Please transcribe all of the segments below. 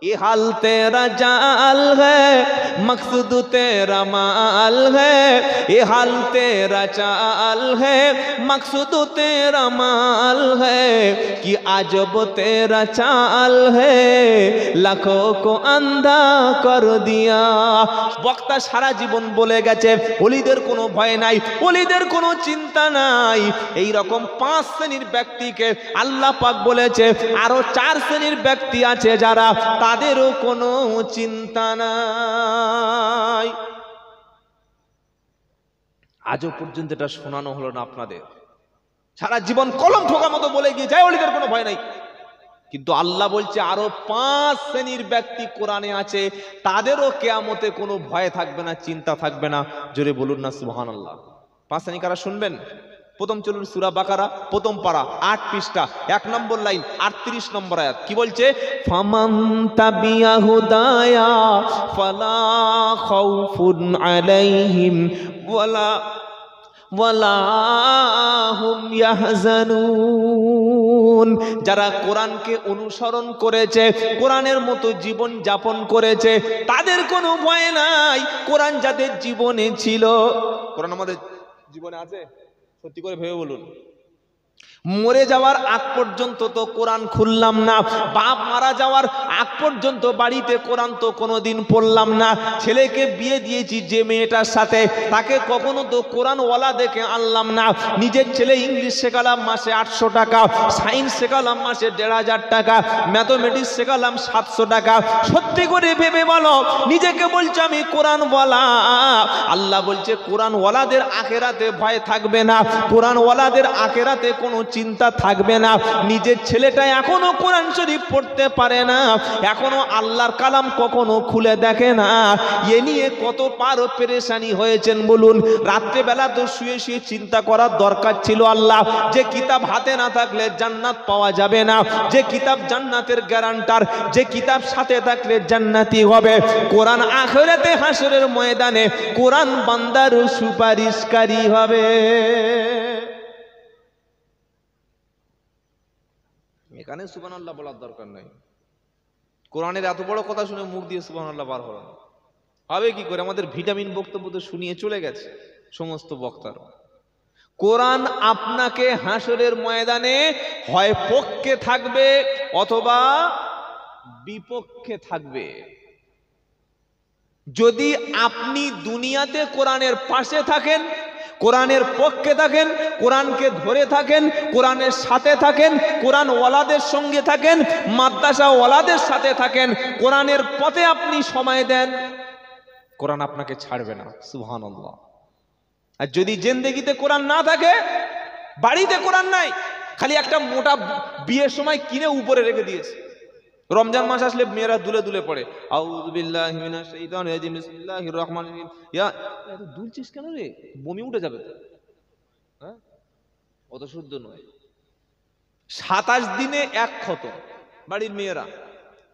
ये हाल तेरा जाल है, मकसद तेरा माल है। ये हाल तेरा चाल है, मकसद तेरा माल है। कि आजब तेरा चाल है, लाखों को अंधा कर दिया। বক্তা সারা জীবন বলে গেছে ওলিদের কোনো ভয় নাই, ওলিদের কোনো চিন্তা নাই। এই রকম 5 শ্রেণীর ব্যক্তিকে আল্লাহ পাক বলেছে আরো 4 শ্রেণীর ব্যক্তি আছে যারা তাদেরও কোনো চিন্তা নাই। আজও পর্যন্ত এটা শোনানো হলো না আপনাদের। সারা জীবন কলম ঠোকা মতো বলে গিয়ে যায় ওলিদের কোনো ভয় নাই, কিন্তু আল্লাহ বলছে আরো 5 শ্রেণীর ব্যক্তি কোরআনে আছে, তাদেরও কিয়ামতে কোনো ভয় থাকবে না, চিন্তা থাকবে না। জোরে বলুন না সুবহানাল্লাহ। 5 শ্রেণী কারা শুনবেন? প্রথম চলুন সূরা বাকারা প্রথম পারা 8 পৃষ্ঠা 1 নম্বর লাইন 38 নম্বর আয়াত কি বলছে? ফামান তাবিয়া হুদায়া ফালা খাউফুন আলাইহিম ওয়ালা হুম ইয়াহজানুন। যারা কোরআনকে অনুসরণ করেছে, কোরআনের মতো জীবন যাপন করেছে, তাদের কোনো ভয় নাই। কোরআন যাদের জীবনে ছিল, কোরআন আমাদের জীবনে আছে, সত্যি করে ভেবে বলুন। মরে যাওয়ার আগ পর্যন্ত তো কোরআন খুললাম না, বাপ মারা যাওয়ার আগ পর্যন্ত বাড়িতে কোরআন তো কোনোদিন পড়লাম না। ছেলেকে বিয়ে দিয়েছি যে মেয়েটার সাথে, তাকে কখনো তো কোরআনওয়ালা দেখে আনলাম না। নিজের ছেলে ইংলিশ শেখালাম মাসে 800 টাকা, সায়েন্স শেখালাম মাসে 1500 টাকা, ম্যাথমেটিক্স শেখালাম 700 টাকা। সত্যি করে ভেবে বলো, নিজেকে বলছে আমি কোরআনওয়ালা। আল্লাহ বলছে কোরআনওয়ালাদের আখিরাতে ভয় থাকবে না, কোরআনওয়ালাদের আখিরাতে কোনো চিন্তা থাকবে না। নিজের ছেলেটা এখনো কোরআন শরীফ পড়তে পারে না, এখনো আল্লাহর কালাম কখনো খুলে দেখে না। এ নিয়ে কত পারো পেরেশানি হয়েছেন বলুন। রাত্রেবেলা তো শুয়ে শুয়ে চিন্তা করার দরকার ছিল, আল্লাহ যে কিতাব হাতে না থাকলে জান্নাত পাওয়া যাবে না, যে কিতাব জান্নাতের গ্যারান্টার, যে কিতাব সাথে থাকলে জান্নাতি হবে। কোরআন আখিরাতে হাসরের ময়দানে কোরআন বান্দার সুপারিশকারী হবে। এখানে সুবহানাল্লাহ বলার দরকার নাই। কোরআনের এত বড় কথা শুনে মুখ দিয়ে সুবহানাল্লাহ বার হলো না, হবে কি করে? আমাদের ভিটামিন বক্তব্য তো শুনিয়ে চলে গেছে সমস্ত বক্তারা। কোরআন আপনাকে হাসরের ময়দানে হয় পক্ষে থাকবে অথবা বিপক্ষে থাকবে। যদি আপনি দুনিয়াতে কোরআনের পাশে থাকেন, কোরআনের পক্ষে থাকেন, কোরআনকে ধরে থাকেন, কোরআনের সাথে থাকেন, কোরআন ওয়ালাদের সঙ্গে থাকেন, মাদ্রাসা ওয়ালাদের সাথে থাকেন, কোরআনের পথে আপনি সময় দেন, কোরআন আপনাকে ছাড়বে না। সুবহানাল্লাহ। আর যদি জিন্দেগিতে কোরআন না থাকে, বাড়িতে কোরআন নাই, খালি একটা মোটা বিয়ের সময় কিনে উপরে রেখে দিয়েছে, রমজান মাস আসলে মেয়েরা দুলে দুলে পড়ে আউযু বিল্লাহি মিনাশ শাইতানির রাজিম বিসমিল্লাহির রহমানির রহিম। ইয়া এত দুলছিস কেন রে? বমি উঠে যাবে তো। হ্যাঁ, অত শুদ্ধ নয়। 27 দিনে 1 খতম বাড়ির মেয়েরা।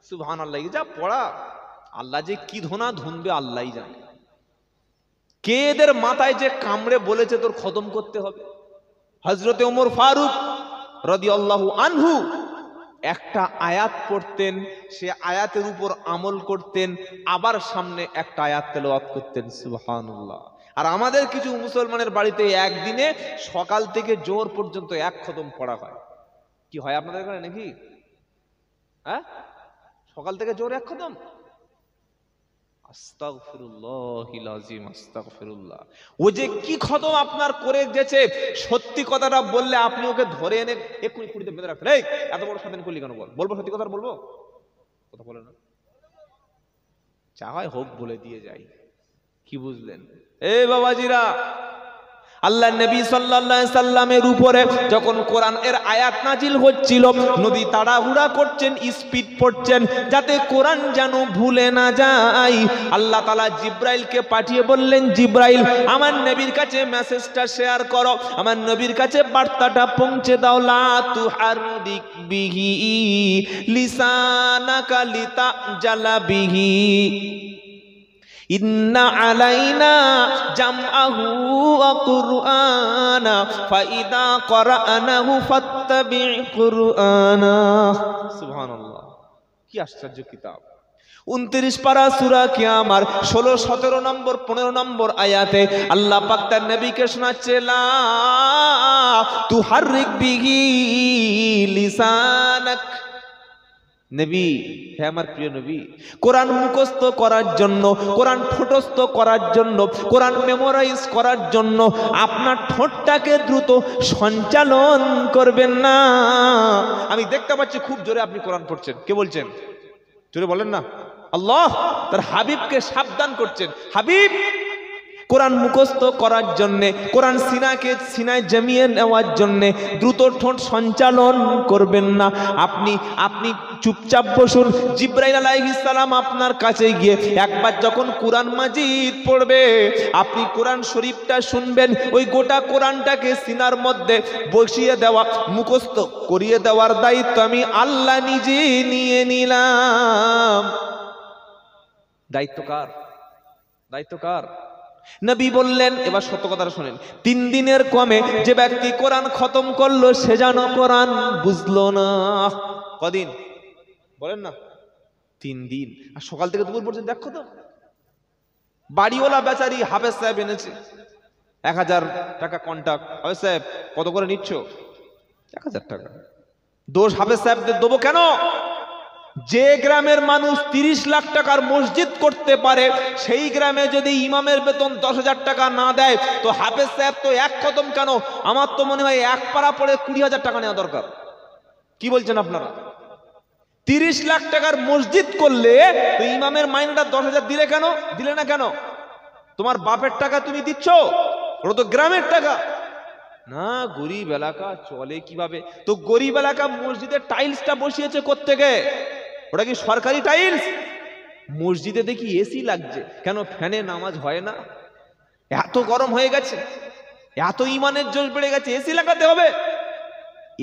সুবহানাল্লাহ। যা পড়া, আল্লাহ যে কি ধোনা ধুনবে আল্লাহই জানে। কে এদের মাথায় যে কামড়ে বলেছে তোর খতম করতে হবে? হযরতে ওমর ফারুক রাদিয়াল্লাহু আনহু একটা আয়াত পড়তেন, সে আয়াতের উপর আমল করতেন, আবার সামনে একটা আয়াত তেলাওয়াত করতেন। সুবহানাল্লাহ। আর আমাদের কিছু মুসলমানের বাড়িতে একদিনে সকাল থেকে জোহর পর্যন্ত 1 খতম পড়া হয়। কি হয় আপনাদের এখানে নাকি? হ্যাঁ, সকাল থেকে জোহর 1 খতম। আস্তাগফিরুল্লাহিল আযীম, আস্তাগফিরুল্লাহ। ও যে কি খতম আপনার করে গেছে, সত্যি কথাটা বললে আপনি ওকে ধরে এনে এক্ষুনি খুঁড়িতে বেঁধে রাখবেন। এই এত বড় শয়তান করলি কেন? বলবো সত্যি কথা, বলবো কথা বলে না, যা হয় হোক বলে দিয়ে যাই। কি বুঝলেন? এই বাবাজিরা, আল্লাহ নবী সাল্লাল্লাহু আলাইহি সাল্লামের উপরে যখন কোরআন এর আয়াত নাজিল হচ্ছিল, নবী তাড়াহুড়া করছেন, স্পিড পড়ছেন যাতে কোরআন যেন ভুলে না যায়। আল্লাহ তাআলা জিব্রাইলকে পাঠিয়ে বললেন, জিব্রাইল আমার নবীর কাছে মেসেজটা শেয়ার করো, আমার নবীর কাছে বার্তাটা পৌঁছে দাও। লা তুহাররিক বিহি লিসানাকা লিতাজালা বিহি ইন্না আলাইনা জামআহু ওয়া কুরআনা ফাইদা ক্বরানাহু ফাত্তাবি কুরআনা। সুবহানাল্লাহ। কি আশ্চর্য কিতাব। 29 পারা সূরা কিয়ামার 16, 17 নম্বর 15 নম্বর আয়াতে আল্লাহ পাক তার নবীকে শোনাচ্ছে, লা তুহাররিক বিহি লিসানাক। নবী, হে আমার প্রিয় নবী, কোরআন মুখস্থ করার জন্য, কোরআন ঠোঁটস্থ করার জন্য, কোরআন মেমোরাইজ করার জন্য আপনার ঠোঁটটাকে দ্রুত সঞ্চালন করবেন না। আমি দেখতে পাচ্ছি খুব জোরে আপনি কোরআন পড়ছেন, কে বলছেন? জোরে বলেন না। আল্লাহ তার হাবিবকে সাবধান করছেন, হাবিব কোরআন মুখস্থ করার জন্যে, কোরআন সিনায় জমিয়ে নেওয়ার জন্যে দ্রুত ঠোঁট সঞ্চালন করবেন না। আপনি চুপচাপ বসুন। জিবরাইল আলাইহিস সালাম আপনার কাছে গিয়ে একবার যখন কোরআন মাজিদ পড়বে, আপনি কোরআন শরীফটা শুনবেন। ওই গোটা কোরআনটাকে সিনার মধ্যে বসিয়ে দেওয়া, মুখস্থ করিয়ে দেওয়ার দায়িত্ব আমি আল্লাহ নিজে নিয়ে নিলাম। দায়িত্ব কার? দায়িত্ব কার? নবী বললেন, এবার সত্য কথাটা শুনেন, 3 দিনের কমে যে ব্যক্তি কোরআন খতম করলো সে যেন কোরআন বুঝলো না। কদিন বলেন না? 3 দিন। আর সকাল থেকে দুপুর পর্যন্ত দেখো তো, বাড়িওয়ালা বেচারি হাফেজ সাহেব এনেছে 1000 টাকা কন্টাক্ট। হাফেজ সাহেব কত করে নিচ্ছ? 1000 টাকা। দোষ হাফেজ সাহেবদের দেবো কেন? যে গ্রামের মানুষ 30 লাখ টাকার মসজিদ করতে পারে, সেই গ্রামে যদি ইমামের বেতন 10,000 টাকা না দেয়, তো হাফেজ সাহেব তো এক খতম কেন, আমার তো মনে হয় এক পারা পড়ে 20,000 টাকা নেওয়া দরকার। কি বলছেন আপনারা? 30 লাখ টাকার মসজিদ করলে তো ইমামের মাইনেটা 10,000 দিলে কেন? দিলে না কেন? তোমার বাপের টাকা তুমি দিচ্ছ, ওটা তো গ্রামের টাকা না। গরিব এলাকা চলে কিভাবে? তো গরিব এলাকা মসজিদের টাইলসটা বসিয়েছে কোত্থেকে? ওটা কি সরকারি টাইলস? মসজিদে দেখি এসি লাগছে, কেন ফ্যানে নামাজ হয় না? এত গরম হয়ে গেছে, এত ইমানের জোশ বেড়ে গেছে, এসি লাগাতে হবে?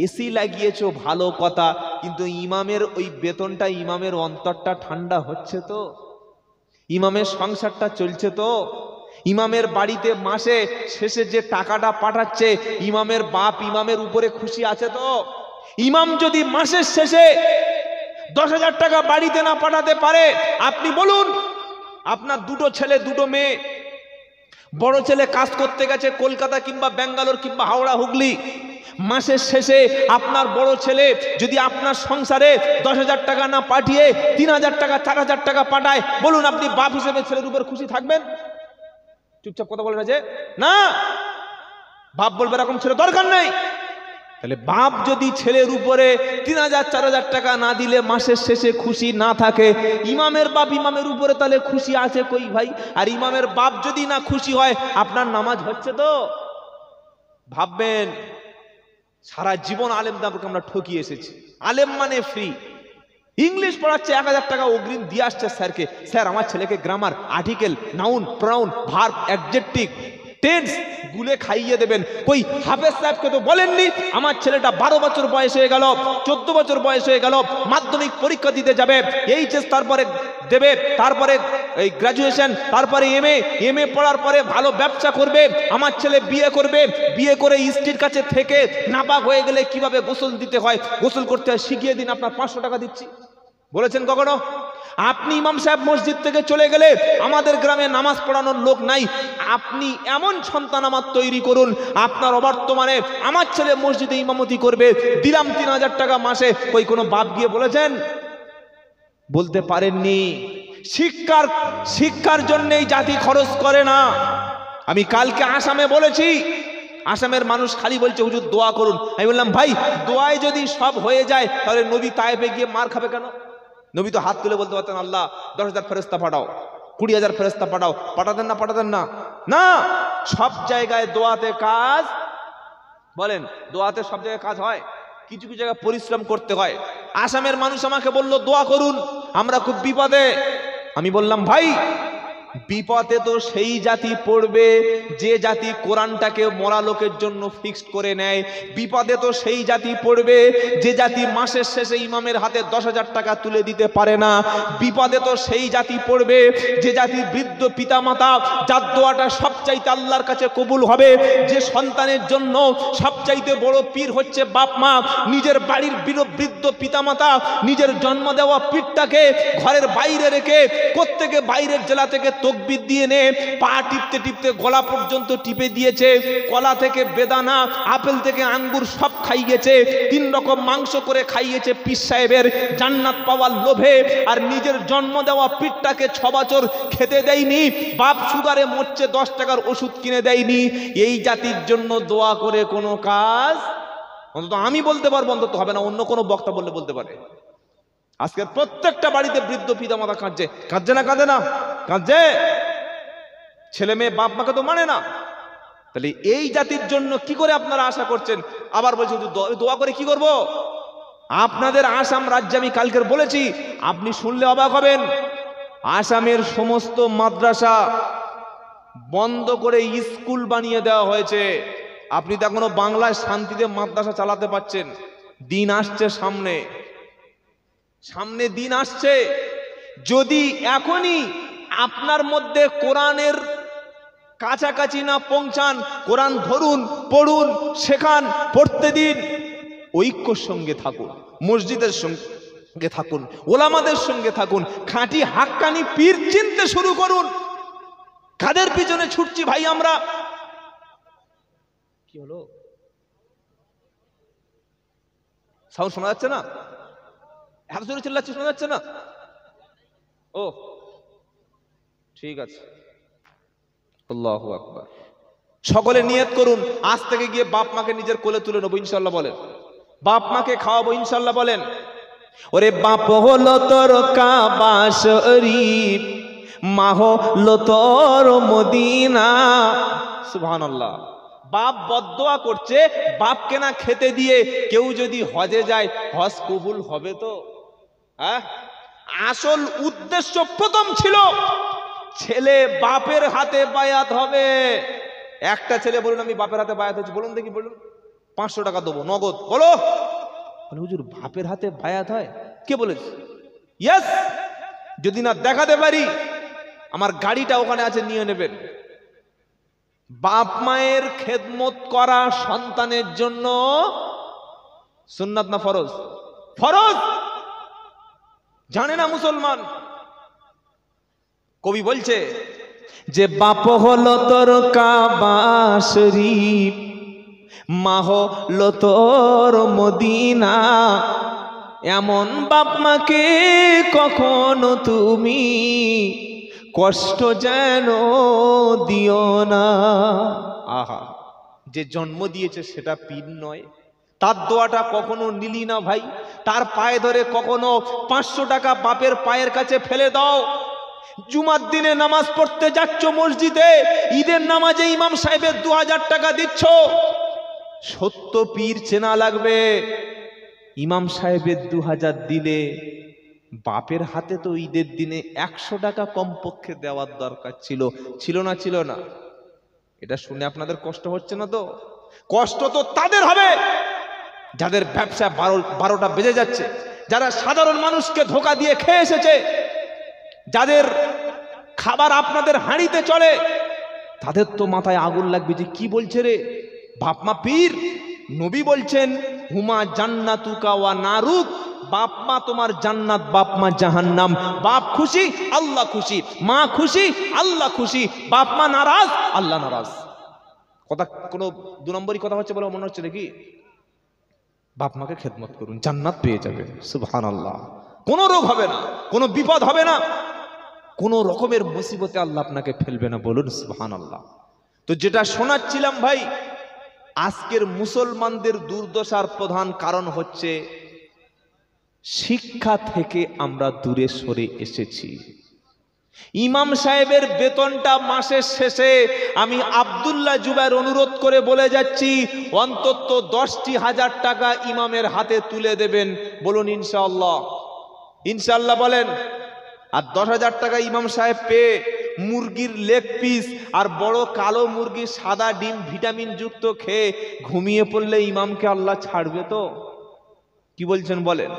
এসি লাগিয়েছো ভালো কথা, কিন্তু ইমামের ওই বেতনটা, ইমামের অন্তরটা ঠান্ডা হচ্ছে তো? ইমামের সংসারটা চলছে তো? ইমামের বাড়িতে মাসে শেষে যে টাকাটা পাঠাচ্ছে, ইমামের বাপ ইমামের উপরে খুশি আছে তো? ইমাম যদি মাসের শেষে 10,000 টাকা বাড়িতে না পাঠাতে পারে, আপনি বলুন, আপনার 2 ছেলে 2 মেয়ে, বড় ছেলে কাজ করতে গেছে কলকাতা কিংবা ব্যাঙ্গালোর কিংবা হাওড়া হুগলি, মাসের শেষে আপনার বড় ছেলে যদি আপনার সংসারে 10,000 টাকা না পাঠিয়ে 3,000 টাকা 4,000 টাকা পাঠায়, বলুন আপনি বাপ হিসেবে ছেলের উপর খুশি থাকবেন? চুপচাপ কথা বলবে যে না, বাপ বলবে এরকম ছেলে দরকার নেই। তাহলে বাপ যদি ছেলের উপরে 3,000 4,000 টাকা না দিলে মাসের শেষে খুশি না থাকে, ইমামের বাপ ইমামের উপরে তাহলে খুশি আছে কই ভাই? আর ইমামের বাপ যদি না খুশি হয়, আপনার নামাজ হচ্ছে তো? ভাববেন সারা জীবন আলেমদেরকে আমরা ঠকিয়ে এসেছি। আলেম মানে ফ্রি, ইংলিশ পড়াচ্ছে 1000 টাকা অগ্রিম দিয়ে আসছে স্যারকে, স্যার আমার ছেলেকে grammar, article, noun, pronoun, verb, adjective, tense গুলে খাইয়ে দেবেন। কই হাফেজ সাহেবকে তো বলেননি আমার ছেলেটা 12 বছর বয়স হয়ে গেল, 14 বছর বয়স হয়ে গেল, মাধ্যমিক পরীক্ষা দিতে যাবে, এইচএস তারপরে দেবে, তারপরে এই গ্রাজুয়েশন, তারপরে এমএ পড়ার পরে ভালো ব্যবসা করবে, আমার ছেলে বিয়ে করবে, বিয়ে করে স্ত্রীর কাছে থেকে নাপাক হয়ে গেলে কিভাবে গোসল দিতে হয়, গোসল করতে হয় শিখিয়ে দিন, আপনার 500 টাকা দিচ্ছি। বলেছেন কখনো? আপনি ইমাম সাহেব মসজিদ থেকে চলে গেলে আমাদের গ্রামে নামাজ পড়ানোর লোক নাই, আপনি এমন সন্তান আমার তৈরি করুন, আপনার অবর্তমানে আমার ছেলে মসজিদে ইমামতি করবে, দিলাম 3,000 টাকা মাসে। কই কোনো বাপ গিয়ে বলেছেন? বলতে পারেননি। শিক্ষার জন্যই জাতি খরচ করে না। আমি কালকে আসামে বলেছি, আসামের মানুষ খালি বলছে হুজুর দোয়া করুন। আমি বললাম ভাই, দোয়ায় যদি সব হয়ে যায় তাহলে নবী তায়েফে গিয়ে মার খাবে কেন? নবী তো হাত তুলে বলতে পারতেন আল্লাহ 10,000 ফেরেশতা পাঠাও, 20,000 ফেরেশতা পাঠাও। পাঠাতেন না? পাঠাতেন না? না, সব জায়গায় দোয়াতে কাজ। বলেন দোয়াতে সব জায়গায় কাজ হয়? কিছু কিছু জায়গায় পরিশ্রম করতে হয়। আসামের মানুষ আমাকে বলল দোয়া করুন, আমরা খুব বিপদে। আমি বললাম ভাই, বিপদে তো সেই জাতি পড়বে যে জাতি কোরআনটাকে মরা লোকের জন্য ফিক্সড করে নেয়। বিপদে তো সেই জাতি পড়বে যে জাতি মাসের শেষে ইমামের হাতে 10,000 টাকা তুলে দিতে পারে না। বিপদে তো সেই জাতি পড়বে যে জাতি বৃদ্ধ পিতামাতা, যার দোয়াটা সবচাইতে আল্লাহর কাছে কবুল হবে, যে সন্তানের জন্য সবচাইতে বড় পীর হচ্ছে বাপ মা। নিজের বাড়ির বৃদ্ধ পিতামাতা নিজের জন্ম দেওয়া পীরটাকে ঘরের বাইরে রেখে প্রত্যেকে বাইরের জেলা থেকে তকবির দিয়ে নে পা টিপতে টিপতে গলা পর্যন্ত টিপে দিয়েছে, কলা থেকে বেদানা, আপেল থেকে আঙ্গুর সব খাইয়েছে, 3 রকম মাংস করে খাইয়েছে পীর সাহেবের জান্নাত পাওয়ার লোভে। আর নিজের জন্ম দেওয়া পীরটাকে 6 বছর খেতে দেয়নি, বাপ সুগারে মরছে 10 টাকার ওষুধ কিনে দেয়নি। এই জাতির জন্য দোয়া করে কোনো কাজ অন্তত আমি বলতে পারবো, অন্তত হবে না। অন্য কোনো বক্তা বললে বলতে পারে। আজকের প্রত্যেকটা বাড়িতে বৃদ্ধ পিতামাতা কাঁদছে, কাঁদছে না? কাঁদে না? কাঁদছে। ছেলে মেয়ে বাপ মাকে তো মানে না। তাহলে এই জাতির জন্য কি করে আপনারা আশা করছেন? আবার বলছি দোয়া করে কি করব? আপনাদের আসাম রাজ্যে আমি কালকের বলেছি, আপনি শুনলে অবাক হবেন। আসামের সমস্ত মাদ্রাসা বন্ধ করে স্কুল বানিয়ে দেওয়া হয়েছে। আপনি তো এখনো বাংলায় শান্তিতে মাদ্রাসা চালাতে পারছেন। দিন আসছে সামনে, সামনে দিন আসছে। যদি এখনই আপনার মধ্যে কোরআনের কাছাকাছি না পৌঁছান, কোরআন ধরুন, পড়ুন, শেখান, পড়তে দিন, ঐক্যর সঙ্গে থাকুন, মসজিদের সঙ্গে থাকুন, ওলামাদের সঙ্গে থাকুন, খাঁটি হাক্কানি পীর চিনতে শুরু করুন। কাদের পিছনে ছুটছি ভাই আমরা? কি হলো? সাউন্ড শোনা যাচ্ছে না? এত জোরে চিল্লাচ্ছি, শোনা যাচ্ছে না? ও ঠিক আছে। আল্লাহু আকবার। সকলে নিয়ত করুন, আজ থেকে গিয়ে বাপ মাকে নিজের কোলে তুলে নেবো ইনশাল্লাহ বলেন। বাপ মাকে খাওয়াবো ইনশাল্লাহ বলেন। ওরে বাপ হলো তোর কাবা শরীফ, মা হলো তোর মদিনা। সুবহানাল্লাহ। বাপ বদদোয়া করছে, বাপকে না খেতে দিয়ে কেউ যদি হজে যায়, হজ কবুল হবে তো? হ্যাঁ, আসল উদ্দেশ্য প্রথম ছিল ছেলে বাপের হাতে বায়াত হবে। একটা ছেলে বলুন আমি বাপের হাতে বায়াত হচ্ছি, বলুন দেখি, বলুন। 500 টাকা দেবো নগদ, বলো। হুজুর বাপের হাতে বায়াত হয়? কে বলেছে? ইয়েস, যদি না দেখাতে পারি আমার গাড়িটা ওখানে আছে, নিয়ে নেবেন। বাপ মায়ের খেদমত করা সন্তানের জন্য সুন্নাত না ফরজ? ফরজ। জানে না মুসলমান? কবি বলছে যে বাপ হলো তোর কাবা শরীফ, মা হলো তোর মদিনা। এমন বাপ মাকে কখনো তুমি কষ্ট যেন দিও না। আহা, যে জন্ম দিয়েছে সেটা পীর নয়? তার দোয়াটা কখনো নিলি না ভাই? তার পায়ে ধরে কখনো 500 টাকা বাপের পায়ের কাছে ফেলে দাও। জুমার দিনে নামাজ পড়তে যাচ্ছ মসজিদে, ঈদের নামাজে ইমাম সাহেবের 2000 টাকা দিচ্ছ। সত্য পীর চেনা লাগবে। ইমাম সাহেবের 2000 দিলে বাপের হাতে তো ঈদের দিনে 100 টাকা কমপক্ষে দেওয়ার দরকার ছিল। ছিল না? ছিল না? এটা শুনে আপনাদের কষ্ট হচ্ছে না তো? কষ্ট তো তাদের হবে যাদের ব্যবসা 12টা বেজে যাচ্ছে, যারা সাধারণ মানুষকে ধোকা দিয়ে খেয়ে এসেছে, যাদের খাবার আপনাদের হাঁড়িতে চলে, তাদের তো মাথায় আগুন লাগবে যে কি বলছে রে বাপ মা পীর। নবী বলছেন হুমা জান্নাতুকা ওয়া নারুক, বাপ মা তোমার জান্নাত, বাপ মা জাহান্নাম। বাপ খুশি, আল্লাহ খুশি। মা খুশি, আল্লাহ খুশি। বাপ মা নারাজ, আল্লাহ নারাজ। কথা কোনো 2 নম্বরই কথা হচ্ছে বলে মনে হচ্ছে নাকি? বাপ মাকে খেদমত করুন, জান্নাত পেয়ে যাবেন। সুবহানাল্লাহ। কোনো রোগ হবে না, কোনো বিপদ হবে না, কোনো রকমের মুসিবতে আল্লাহ আপনাকে ফেলবে না, বলুন সুবহানাল্লাহ। তো যেটা শোনাচ্ছিলাম ভাই, আজকের মুসলমানদের দুর্দশার প্রধান কারণ হচ্ছে শিক্ষা থেকে আমরা দূরে সরে এসেছি। ইমাম সাহেবের বেতনটা মাসের শেষে আমি আব্দুল্লাহ জুবাইর অনুরোধ করে বলে যাচ্ছি, অন্তত 10,000 টাকা ইমামের হাতে তুলে দেবেন, বলুন ইনশাআল্লাহ। ইনশাআল্লাহ বলেন। আর 10,000 টাকা ইমাম সাহেব পেয়ে মুরগির লেগ পিস আর বড় কালো মুরগির সাদা ডিম ভিটামিন যুক্ত খেয়ে ঘুমিয়ে পড়লে ইমামকে আল্লাহ ছাড়বে তো? কি বলছেন বলেন?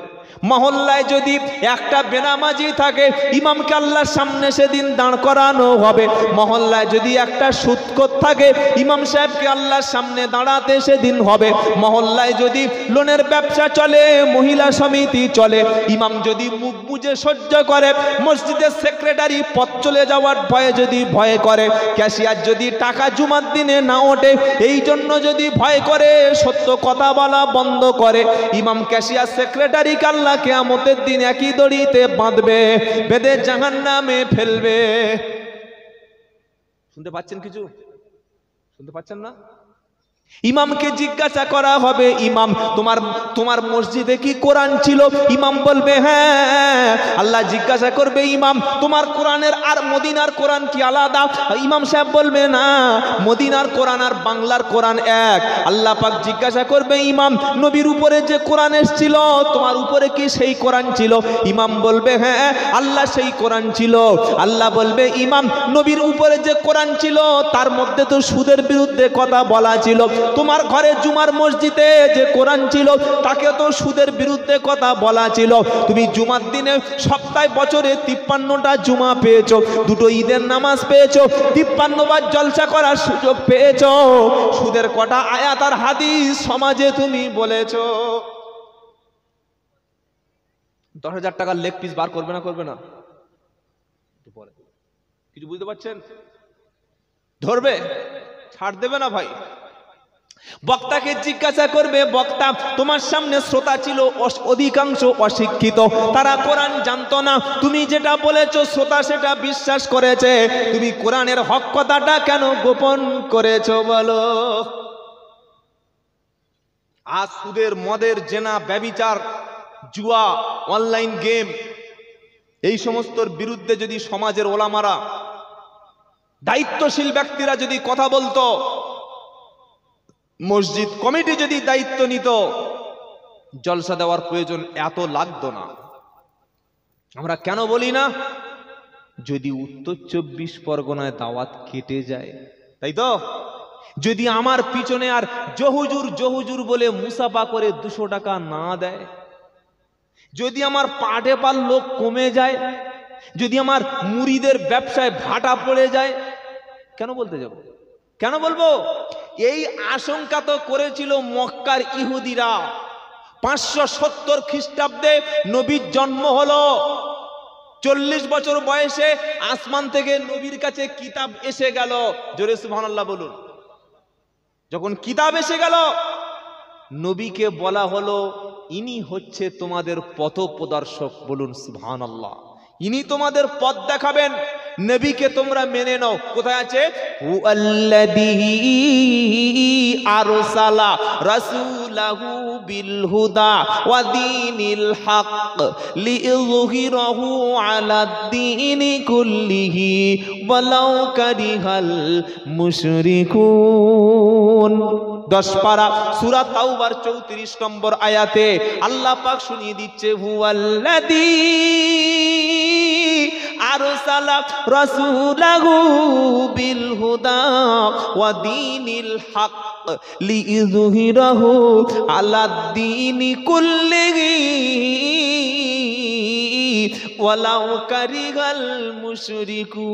মহল্লায় যদি একটা বেনামাজি থাকে, ইমামকে আল্লাহর সামনে সেদিন দাঁড় করানো হবে। মহল্লায় যদি একটা সুদখোর থাকে, ইমাম সাহেবকে আল্লাহর সামনে দাঁড়াতে সেদিন হবে। মহল্লায় যদি লোনের ব্যবসা চলে, মহিলা সমিতি চলে, ইমাম যদি মুখ বুজে সহ্য করে, মসজিদের সেক্রেটারি পথ চলে যাওয়ার ভয়ে যদি ভয় করে, ক্যাশিয়ার যদি টাকা জুমার দিনে না ওঠে এই জন্য যদি ভয় করে সত্য কথা বলা বন্ধ করে, ইমাম ক্যাশিয়ার সেক্রেটারি আল্লাহ কিয়ামতের দিন একই দড়িতে বাঁধবে, বেঁধে জাহান্নামে ফেলবে। শুনতে পাচ্ছেন? কিছু শুনতে পাচ্ছেন না? ইমামকে জিজ্ঞাসা করা হবে, ইমাম তোমার মসজিদে কি কোরআন ছিল? ইমাম বলবে হ্যাঁ। আল্লাহ জিজ্ঞাসা করবে, ইমাম তোমার কোরআনের আর মদিনার কোরআন কি আলাদা? ইমাম সাহেব বলবে না, মদিনার কোরআন আর বাংলার কোরআন এক। আল্লাহ পাক জিজ্ঞাসা করবে, ইমাম নবীর উপরে যে কোরআন এসেছিল তোমার উপরে কি সেই কোরআন ছিল? ইমাম বলবে হ্যাঁ আল্লাহ সেই কোরআন ছিল। আল্লাহ বলবে, ইমাম নবীর উপরে যে কোরআন ছিল তার মধ্যে তো সুদের বিরুদ্ধে কথা বলা ছিল। তোমার ঘরে জুমার মসজিদে যে কোরআন ছিল তাকে তো সুদের বিরুদ্ধে কথা বলা ছিল। তুমি জুমার দিনে সপ্তাহে বছরে 53টা জুমা পেয়েছো, দুটো ঈদের নামাজ পেয়েছো, 53 বার জলসা করার সুযোগ পেয়েছো। সুদের কটা আয়াত আর হাদিস সমাজে তুমি বলেছো? 10,000 টাকার লেগ পিস বার করবে না করবে না? কিছু বুঝতে পারছেন? ধরবে, ছাড় দেবে না ভাই। বক্তাকে জিজ্ঞাসা করবে, বক্তা তোমার সামনে শ্রোতা ছিল অধিকাংশ অশিক্ষিত, তারা কোরআন জানতো না, তুমি যেটা বলেছো শ্রোতা সেটা বিশ্বাস করেছে, তুমি কোরআনের হক কথাটা কেন গোপন করেছো বলো? আজ সুদের, মদের, জেনা, ব্যভিচার, জুয়া, অনলাইন গেম এই সমস্তর বিরুদ্ধে যদি সমাজের ওলামারা, দায়িত্বশীল ব্যক্তিরা যদি কথা বলতো, মসজিদ কমিটি যদি দায়িত্ব নিত, জলসা দেওয়ার প্রয়োজন এত লাগতো না। আমরা কেন বলি না? যদি উত্তর 24 পরগনায় দাওয়াত কেটে যায়, তাই তো? যদি আমার পিছনে আর জহুজুর জহুজুর বলে মুসাফা করে 200 টাকা না দেয়, যদি আমার পাটে পাল লোক কমে যায়, যদি আমার মুরিদের ব্যবসায় ভাটা পড়ে যায়, কেন বলতে যাব? কেন বলবো? এই আশঙ্কা তো করেছিল মক্কার ইহুদিরা। 570 খ্রিস্টাব্দে নবীর জন্ম হলো, 40 বছর বয়সে আসমান থেকে নবীর কাছে কিতাব এসে গেল। জোরে সুবহানাল্লাহ বলুন। যখন কিতাব এসে গেল, নবীকে বলা হলো ইনি হচ্ছে তোমাদের পথ প্রদর্শক। বলুন সুবহানাল্লাহ। ইনি তোমাদের পথ দেখাবেন, নবীকে তোমরা মেনে নাও। কোথায় আছে? হুয়াল্লাযী আরসালা রাসূলাহু বিল হুদা ওয়া দীনিল হক লিইযহিরাহু আলাদ দীনি কুল্লিহি ওয়ালাউ কারিহাল মুশরিকুন। 10 পারা সূরা তাওবার 34 নম্বর আয়াতে আল্লাহ পাক শুনিয়ে দিচ্ছে, হুয়াল্লাযী আরসালা রাসূলাহু বিল হুদা ওয়া দীনিল হক লিইযহিরাহু আলাদ দীনি কুল্লিহি ওয়ালাউ কারিহাল মুশরিকুন।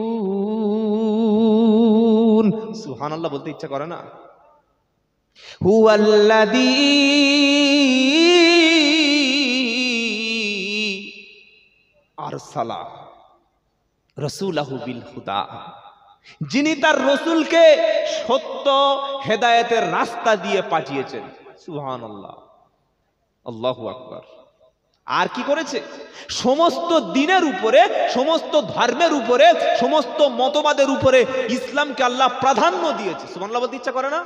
সুবহানাল্লাহ বলতে ইচ্ছা করে না? হুয়াল্লাযী আরসালা রাসূলাহু বিল হুদা, যিনি তার রাসূলকে সত্য হেদায়েতের রাস্তা দিয়ে পাঠিয়েছেন। সুবহানাল্লাহ, আল্লাহু আকবার। আর কি করেছে? সমস্ত দিনের উপরে, সমস্ত ধর্মের উপরে, সমস্ত মতবাদের উপরে ইসলামকে আল্লাহ প্রাধান্য দিয়েছে। সুবহানাল্লাহ বলতে ইচ্ছা করে না?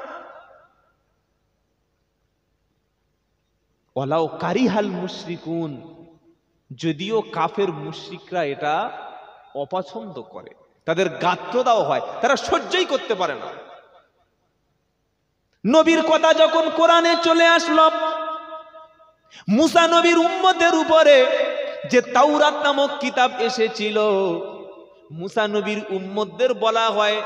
ওয়ালাউ কারিহাল মুশরিকুন, যদিও কাফের মুশরিকরা এটা অপছন্দ করে, তাদের গাত্রদাহ হয়, তারা সহ্যই করতে পারে না। নবীর কথা যখন কোরআনে চলে আসলো, মুসা নবীর উম্মতের উপরে যে তাওরাত নামক কিতাব এসেছিল, মুসা নবীর উম্মতদের বলা হয়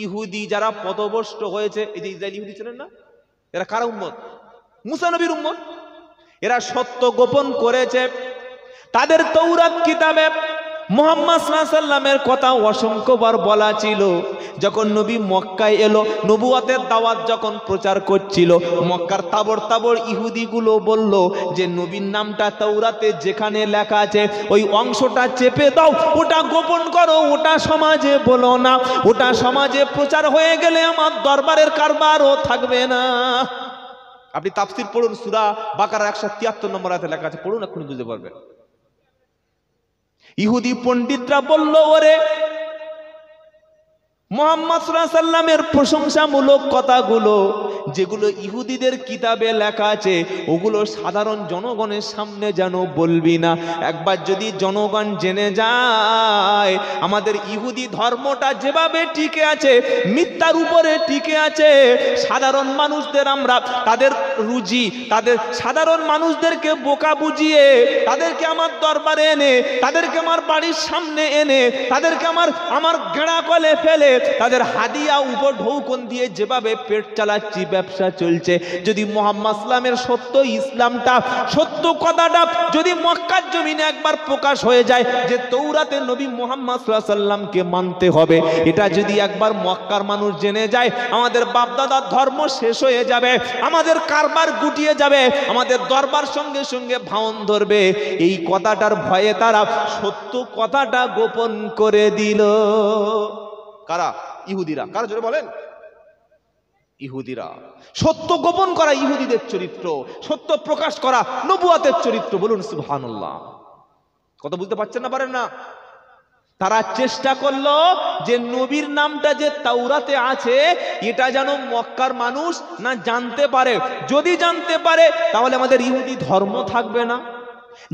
ইহুদি যারা পথভ্রষ্ট হয়েছে। এই যে ইসরায়েল ইহুদি ছিলেন না, এরা কারা উম্মত? মুসা নবীর উম্মত। এরা সত্য গোপন করেছে। তাদের তৌরাত কিতাবে মুহাম্মদ সাল্লাল্লাহু আলাইহি সাল্লামের কথা অসংখ্যবার বলা ছিল। যখন নবী মক্কায় এলো, নবুয়তের দাওয়াত যখন প্রচার করছিল, মক্কার তাবড় তাবড় ইহুদিগুলো বলল যে নবীর নামটা তাওরাতে যেখানে লেখা আছে ওই অংশটা চেপে দাও, ওটা গোপন করো, ওটা সমাজে বলো না, ওটা সমাজে প্রচার হয়ে গেলে আমার দরবারের কারবারও থাকবে না। আপনি তাফসীর পড়ুন, সূরা বাকারার 173 নম্বর আয়াতে লেখা আছে, পড়ুন, এক্ষুনি বুঝতে পারবেন। ইহুদি পণ্ডিতরা বলল, ওরে মুহাম্মদ সাল্লাল্লাহু আলাইহি সাল্লামের প্রশংসামূলক কথাগুলো যেগুলো ইহুদিদের কিতাবে লেখা আছে ওগুলো সাধারণ জনগণের সামনে যেন বলবি না। একবার যদি জনগণ জেনে যায় আমাদের ইহুদি ধর্মটা যেভাবে টিকে আছে, মিথ্যার উপরে টিকে আছে, সাধারণ মানুষদের আমরা তাদের রুজি, তাদের সাধারণ মানুষদেরকে বোকা বুঝিয়ে তাদেরকে আমার দরবারে এনে, তাদেরকে আমার বাড়ির সামনে এনে, তাদেরকে আমার গেঁড়া কলে ফেলে তাদের হাদিয়া উপর ঢৌকন দিয়ে যেভাবে পেট চালাচ্ছি, ব্যবসা চলছে, যদি মুহাম্মদ ইসলামের সত্য ইসলামটা, সত্য কথাটা যদি মক্কার জমিনে একবার প্রকাশ হয়ে যায় যে তৌরাতে নবী মুহাম্মদ সাল্লাল্লাহু আলাইহি সাল্লামকে মানতে হবে, এটা যদি একবার মক্কার মানুষ জেনে যায় আমাদের বাপদাদার ধর্ম শেষ হয়ে যাবে, আমাদের কারবার গুটিয়ে যাবে, আমাদের দরবার সঙ্গে সঙ্গে ভাঙন ধরবে। এই কথাটার ভয়ে তারা সত্য কথাটা গোপন করে দিল। কারা? ইহুদিরা। কারা? জোরে বলেন। ইহুদিরা। সত্য গোপন করা ইহুদিদের চরিত্র, সত্য প্রকাশ করা নবুয়তের চরিত্র। বলুন সুবহানাল্লাহ। কথা বুঝতে পারছেন না? পারেন না? তারা চেষ্টা করলো যে নবীর নামটা যে তাওরাতে আছে এটা যেন মক্কার মানুষ না জানতে পারে। যদি জানতে পারে তাহলে আমাদের ইহুদি ধর্ম থাকবে না।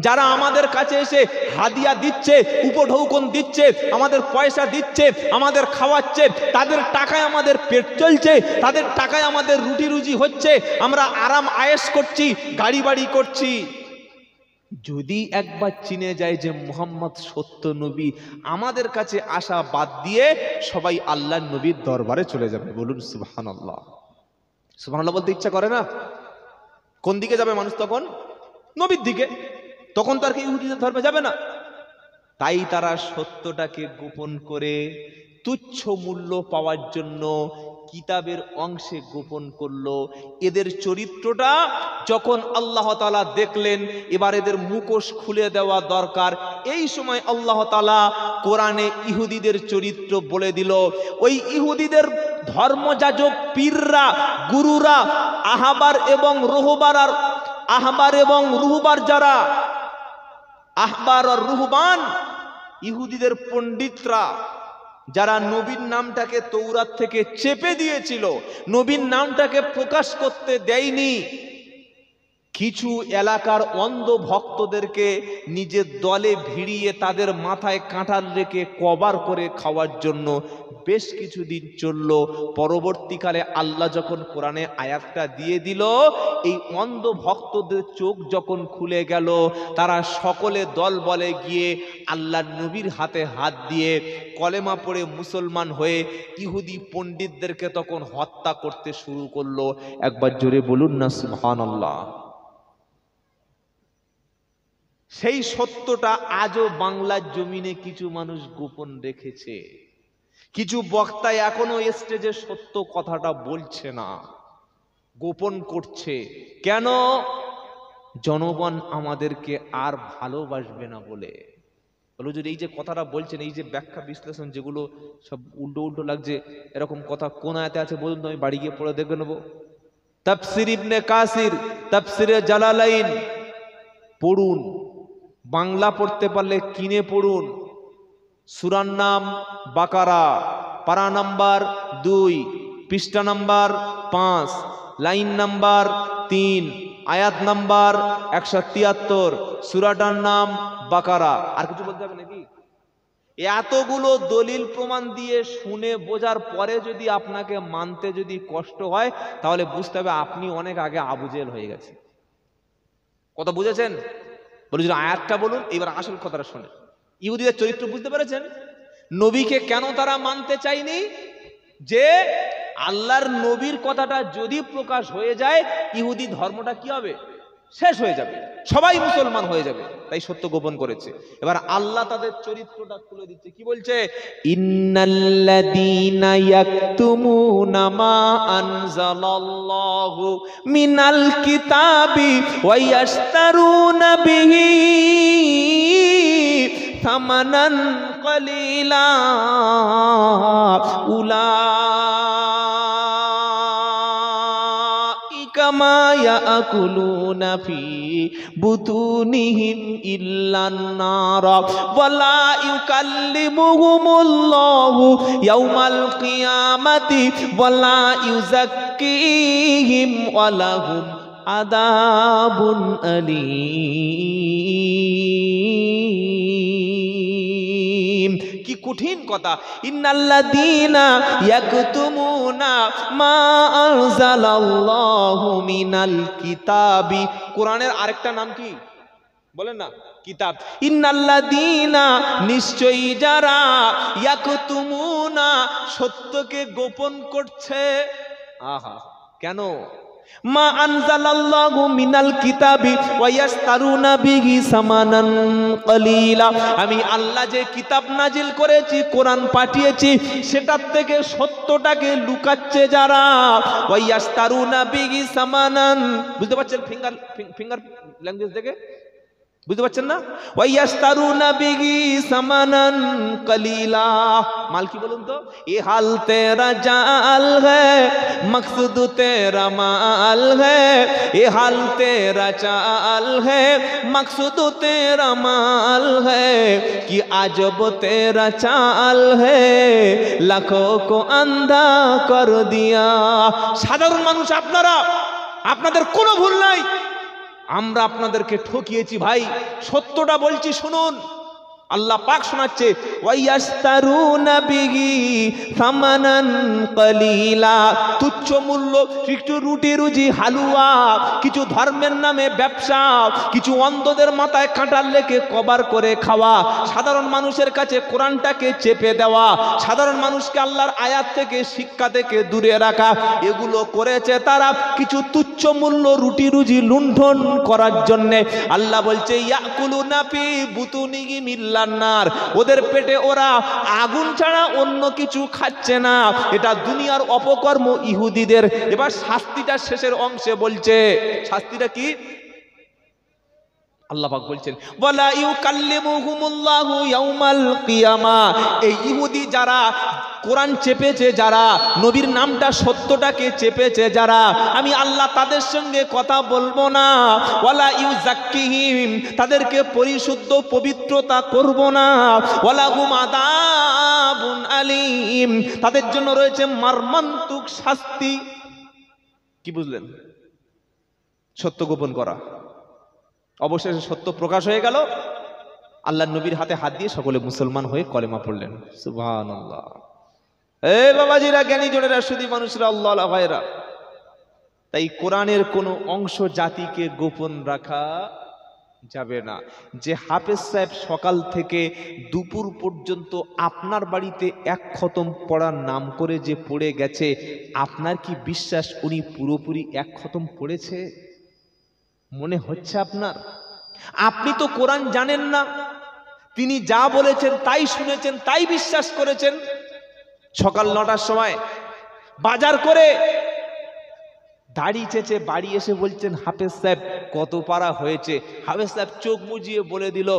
যারা আমাদের কাছে এসে হাদিয়া দিচ্ছে, উপঢৌকন দিচ্ছে, আমাদের পয়সা দিচ্ছে, আমাদের খাওয়াচ্ছে, তাদের টাকায় আমাদের পেট চলছে, তাদের টাকায় আমাদের রুটি রুজি হচ্ছে, আমরা আরাম আয়েশ করছি, গাড়ি বাড়ি করছি। যদি একবার চিনে যায় যে মুহাম্মদ সত্য নবী, আমাদের কাছে আসা বাদ দিয়ে সবাই আল্লাহর নবীর দরবারে চলে যাবে। বলুন সুবহানাল্লাহ। সুবহানাল্লাহ বলতে ইচ্ছা করে না? কোন দিকে যাবে মানুষ তখন? নবীর দিকে। তখন তার কি ইহুদিদের ধর্মে যাবে না? তাই তারা সত্যটাকে গোপন করে তুচ্ছ মূল্য পাওয়ার জন্য কিতাবের অংশে গোপন করলো। এদের চরিত্রটা যখন আল্লাহ তাআলা দেখলেন এবার এদের মুখোশ খুলে দেওয়া দরকার, এই সময় আল্লাহ তাআলা কোরআনে ইহুদিদের চরিত্র বলে দিল। ওই ইহুদিদের ধর্মযাজক পীররা, গুরুরা, আহবার এবং রুহবার যারা আহবার আর রুহবান, ইহুদিদের পণ্ডিতরা যারা নবীর নামটাকে তৌরাত থেকে চেপে দিয়েছিল, নবীর নামটাকে প্রকাশ করতে দেয়নি, কিছু এলাকার অন্ধ ভক্তদেরকে নিজের দলে ভিড়িয়ে তাদের মাথায় কাঁঠাল রেখে কভার করে খাওয়ার জন্য বেশ কিছুদিন চলল। পরবর্তীকালে আল্লাহ যখন কোরআনে আয়াতটা দিয়ে দিল, এই অন্ধ ভক্তদের চোখ যখন খুলে গেল, তারা সকলে দল বলে গিয়ে আল্লাহর নবীর হাতে হাত দিয়ে কলেমা পড়ে মুসলমান হয়ে ইহুদি পণ্ডিতদেরকে তখন হত্যা করতে শুরু করলো। একবার জোরে বলুন না সুবহানাল্লাহ। সেই সত্যটা আজও বাংলার জমিনে কিছু মানুষ গোপন রেখেছে। কিছু বক্তা এখনো স্টেজে সত্য কথাটা বলছে না, গোপন করছে। কেন? জনগণ আমাদেরকে আর ভালোবাসবে না বলে। বলো যদি এই যে কথাটা বলছেন, এই যে ব্যাখ্যা বিশ্লেষণ যেগুলো সব উল্টো উল্টো লাগছে, এরকম কথা কোন আয়াতে আছে বলুন তো, আমি বাড়ি গিয়ে পড়ে দেখে নেবো। তাফসির ইবনে কাসির, তাফসিরে জালালাইন পড়ুন, বাংলা পড়তে পারলে কিনে পড়ুন। সূরার নাম বাকারা, পারা নাম্বার 2, পৃষ্ঠা নাম্বার 5, লাইন নাম্বার 3, আয়াত নাম্বার 173। সূরাটার নাম বাকারা। আর কিছু বলতে হবে নাকি? এতগুলো দলিল প্রমাণ দিয়ে শুনে বোঝার পরে যদি আপনাকে মানতে যদি কষ্ট হয়, তাহলে বুঝতে হবে আপনি অনেক আগে আবু জেহেল হয়ে গেছে। কথা বুঝেছেন? বলুন আয়াতটা বলুন, এবার আসল কথাটা শুনে। ইহুদিদের চরিত্র বুঝতে পেরেছেন? নবীকে কেন তারা মানতে চায়নি? যে আল্লাহর নবীর কথাটা যদি প্রকাশ হয়ে যায়, ইহুদি ধর্মটা কি হবে? শেষ হয়ে যাবে, সবাই মুসলমান হয়ে যাবে, তাই সত্য গোপন করেছে। এবার আল্লাহ তাদের চরিত্রটা খুলে দিচ্ছে, কি বলছে? ইন্নাল্লাযীনা ইয়াকতুমুনা মা আনজালাল্লাহু মিনাল কিতাবি ওয়া ইয়াশতারুনা বিহি থামানান কলিলা উলাইকা মা ইয়াকুলুনা ফি বুতুনিহিম ইল্লান নার ওয়া লা ইউকাল্লিমুহুমুল্লাহু ইয়াওমাল কিয়ামাতি ওয়া লা ইউযাক্কিহিম ওয়া লাহুম আযাবুন আলীম। কি কঠিন কথা! ইন্নাল্লাযীনা ইয়াকতুমুনা মা আনজালাল্লাহু মিনাল কিতাবি, কোরআনের আরেকটা নাম কি বলেন না? কিতাব। ইন্নাল্লাযীনা, নিশ্চয়ই যারা, ইয়াকতুমুনা, সত্যকে গোপন করছে। আহা, কেন? মা আনজালাল্লাহু মিনাল কিতাবি ওয়া ইয়াশতারুনা বিহি সামানান কলিলা, আমি আল্লাহ যে কিতাব নাজিল করেছি, কোরআন পাঠিয়েছি, সেটার থেকে সত্যটাকে লুকাচ্ছে যারা। ওয়া ইয়াশতারুনা বিহি সামানান, বুঝতে পারছেন? ফিঙ্গার ল্যাঙ্গুয়েজ থেকে বুঝতে পারছেন না? ওয়া ইয়াশতারুনা বিহি সামানান কলিলা, মাল কি বলুন তো? এ হাল তেরা জাল হ্যায় মকসুদ তেরা মাল হ্যায়, এ হাল তেরা চাল হ্যায় মকসুদ তেরা মাল হ্যায়, কি আজব তেরা চাল হ্যায় লাখো কো আন্ধা কর দিয়া। সাধারণ মানুষ আপনারা, আপনাদের কোনো ভুল নাই, আমরা আপনাদেরকে ঠকিয়েছি ভাই, সত্যটা বলছি শুনুন। আল্লাহ পাক শোনাচ্ছে, ওয়াইয়াস্তারুনা বিহি সামানান কলিলা, তুচ্ছ মূল্য একটু রুটি রুজি হালুয়া, কিছু ধর্মের নামে ব্যবসা, কিছু অন্ধদের মাথায় কাঁটার লেকে কভার করে খাওয়া, সাধারণ মানুষের কাছে কোরআনটাকে চেপে দেওয়া, সাধারণ মানুষকে আল্লাহর আয়াত থেকে, শিক্ষা থেকে দূরে রাখা, এগুলো করেছে তারা কিছু তুচ্ছ মূল্য রুটি রুজি লুণ্ঠন করার জন্যে। আল্লাহ বলছে, ইয়াকুলুনা ফি বুতুনিহিম ইল্লান নার, ওদের পেটে ওরা আগুন ছাড়া অন্য কিছু খাচ্ছে না। এটা দুনিয়ার অপকর্ম ইহুদিদের। এবার শাস্তিটা শেষের অংশে বলছে, শাস্তিটা কি? আল্লাহ পাক বলছেন, ওয়ালা ইউকাল্লিমুহুমুল্লাহু ইয়াউমাল কিয়ামা, এই ইহুদি যারা কোরআন চেপেছে, যারা নবীর নামটা সত্যটাকে চেপেছে, যারা, আমি আল্লাহ তাদের সঙ্গে কথা বলবো না। ওয়ালা ইউযাক্কিহিম, তাদেরকে পরিশুদ্ধ পবিত্রতা করব না। ওয়ালাহুম আযাবুন আলীম, তাদের জন্য রয়েছে মর্মান্তিক শাস্তি। কি বুঝলেন? সত্য গোপন করা, অবশেষে সত্য প্রকাশ হয়ে গেল। আল্লাহ নবীর হাতে হাত দিয়ে সকলে মুসলমান হয়ে কলেমা পড়লেন। সুবহানাল্লাহ। এ বাবাজিরা, জ্ঞানী জনেরা, সুধী মানুষরা, আল্লাহ ভাইরা, তাই কোরআনের কোনো অংশ জাতিকে গোপন রাখা যাবে না। যে হাফেজ সাহেব সকাল থেকে দুপুর পর্যন্ত আপনার বাড়িতে এক খতম পড়ার নাম করে যে পড়ে গেছে, আপনার কি বিশ্বাস উনি পুরোপুরি এক খতম পড়েছে মনে হচ্ছে আপনার? আপনি তো কোরআন জানেন না, তিনি যা বলেছেন তাই শুনেছেন, তাই বিশ্বাস করেছেন। সকাল 9টার সময় বাজার করে দাড়ি চেঁচে বাড়ি এসে বলছেন, হাফেজ সাহেব কত পারা হয়েছে? হাফেজ সাহেব চোখ মুজিয়ে বলে দিল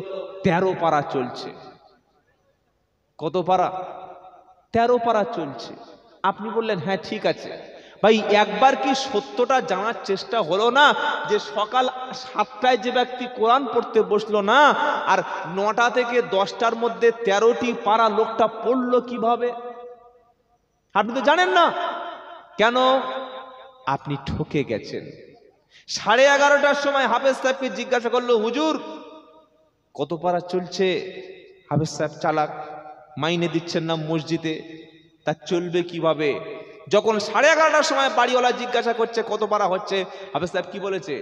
13 পারা চলছে। কত পারা? 13 পারা চলছে। আপনি বললেন হ্যাঁ ঠিক আছে। ভাই, একবার কি সত্যটা জানার চেষ্টা হলো না যে সকাল 7টায় যে ব্যক্তি কোরআন পড়তে বসলো না, আর 9টা থেকে 10টার মধ্যে 13টি পারা লোকটা পড়লো কিভাবে? আপনি তো জানেন না। কেন? আপনি ঠকে গেছেন। 11:30টার সময় হাফেজ সাহেবকে জিজ্ঞাসা করলো, হুজুর কত পারা চলছে? হাফেজ সাহেব চালাক, মাইনে দিচ্ছেন না মসজিদে, তা চলবে কিভাবে? যখন 11:30টার সময় বাড়িওয়ালা জিজ্ঞাসা করছে কত পারা হচ্ছে, হাফেজ সাহেব কি বলেছে?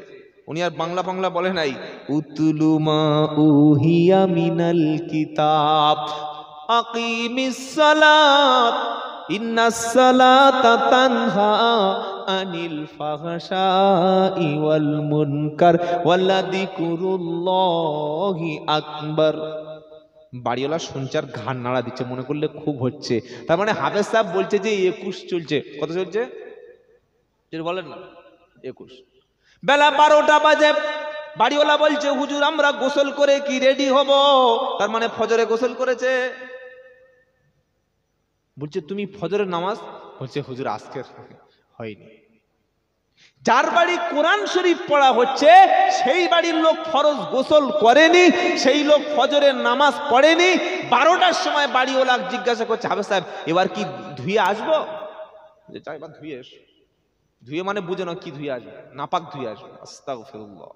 উনি আর বাংলা বলে নাই, উতলু মা উহিয়া মিনাল কিতাব, আকিমিস সালাত ইন্নাস সালাতা তানহা আনিল ফাহশাই ওয়াল মুনকার ওয়ালাযিকরুল্লাহি আকবার। বাড়িওয়ালা সঞ্চার ঘাড় নাড়া দিচ্ছে, মনে করলে খুব হচ্ছে। তার মানে হাফেজ সাহেব বলছে যে 21 চলছে। কত চলছে বলেন না? 21। বেলা 12টা বাজে। বাড়িওয়ালা বলছে হুজুর আমরা গোসল করে কি রেডি হব? তার মানে ফজরে গোসল করেছে। বলছে তুমি ফজরের নামাজ? বলছে হুজুর আজকে হয়নি। যার বাড়ি কোরআন শরীফ পড়া হচ্ছে সেই বাড়ির লোক ফরজ গোসল করেনি, সেই লোক ফজরের নামাজ পড়েনি। 12টার সময় বাড়িওয়ালা জিজ্ঞাসা করছে হাফেজ সাহেব এবার কি ধুয়ে আসবো? যে চাই এবার ধুয়ে এসো। ধুয়ে মানে বুঝে না কি ধুয়ে আসবে? নাপাক ধুয়ে আসবে। আস্তাগফিরুল্লাহ।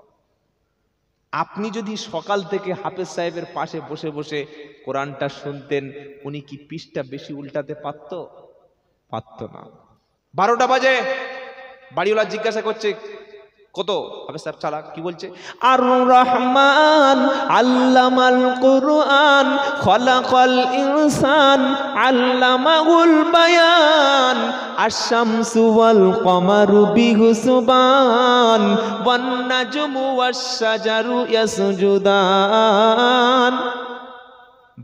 আপনি যদি সকাল থেকে হাফেজ সাহেবের পাশে বসে বসে কোরআনটা শুনতেন, উনি কি পৃষ্ঠা বেশি উল্টাতে পারত না। 12টা বাজে। বাড়িওয়ালা জিজ্ঞাসা করছে কত? হাফেজ সাহেব চালাক, কি বলছে? আর রহমান আল্লামাল কুরআন খলাকাল ইনসান আল্লামাহুল বায়ান আশ-শামসু ওয়াল কমারু বিহুসবান ওয়ান নাজমু ওয়াশ শাজারু ইয়াসজুদান।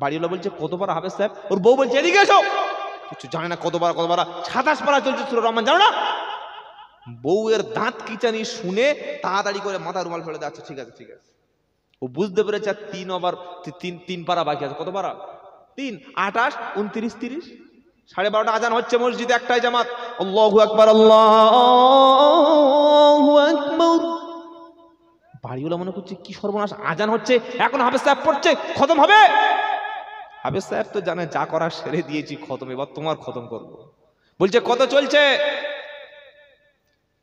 বাড়িওয়ালা বলছে কতবার হাফেজ সাহেব? ওর বউ বলছে এদিকে এসো। কিছু জানে না কতবার 27 পারা চলছে সূরা রহমান, জানো না? বউয়ের দাঁত কিচানি শুনে তাড়াতাড়ি করে মাথা রুমাল ফেলে যাচ্ছে। ঠিক আছে ঠিক আছে। ও বুঝতে পেরেছে তিন পারা বাকি আছে। কত পারা? 3, 28, 29, 30। 12:30 আজান হচ্ছে মসজিদে, একটাই জামাত। আল্লাহু আকবার আল্লাহু আকবার। বাড়িওয়ালা মনে করছে কি সর্বনাশ, আজান হচ্ছে এখন হাফেজ সাহেব পড়ছে, খতম হবে। হাফেজ সাহেব তো জানে যা করার সেরে দিয়েছি, খতম, এবার তোমার খতম করবো। বলছে কত চলছে?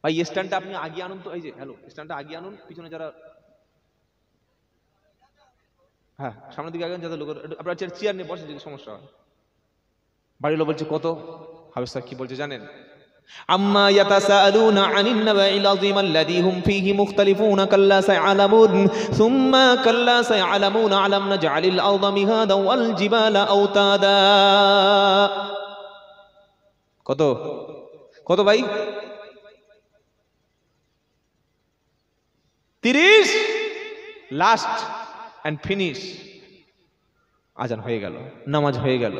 ভাই স্ট্যান্ডটা আপনি আগিয়ে আনুন তো। এই যে হ্যালো, স্ট্যান্ডটা আগিয়ে আনুন। পিছনে যারা, হ্যাঁ সামনের দিকে আগে যাদের লোক, আপনার চেয়ার নিয়ে বসে, যদি সমস্যা হয়। বাড়ির লোক বলছে কত? হাফেজ সাহেব কি বলছে জানেন? আম্মা ইয়াতাসাআলুনা আনিন নাবাইল আযীম আল্লাযী হুম ফীহি মুখতালিফুনা কাল্লা সায়ালামুন সুম্মা কাল্লা সায়ালামুনা আলাম নাজআলিল আরদা মিহাদা ওয়াল জিবালা আওতাদা। কত ভাই? 30। Last end finish. আজান হয়ে গেল, নামাজ হয়ে গেল।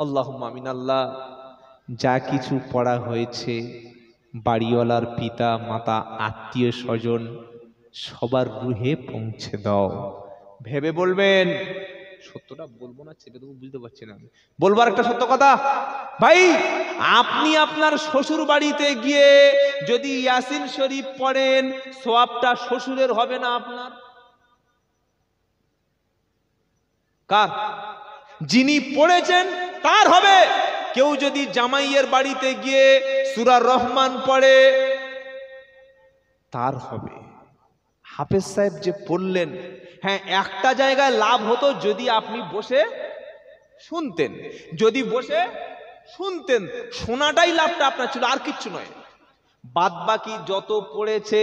আল্লাহুম্মা আমিন। আল্লাহ যা কিছু পড়া হয়েছে বাড়িওয়ালার পিতা মাতা আত্মীয় স্বজন সবার রুহে পৌঁছে দাও। ভেবে বলবেন। সত্যটা বলবো না চেপে দেবো, বুঝতে পারছি না। বলবার একটা সত্য কথা ভাই, আপনি আপনার শ্বশুর বাড়িতে গিয়ে যদি ইয়াসিন শরীফ পড়েন, সওয়াবটা শ্বশুরের হবে না আপনার? কার? যিনি পড়েছেন তার হবে। কেউ যদি জামাইয়ের বাড়িতে গিয়ে সূরা রহমান পড়ে, তার হবে। হাফেজ সাহেব যে পড়লেন, হ্যাঁ একটা জায়গায় লাভ হতো যদি আপনি বসে শুনতেন। যদি বসে শুনতেন, শোনাটাই লাভটা আপনার ছিল, আর কিচ্ছু নয়। বাদ বাকি যত পড়েছে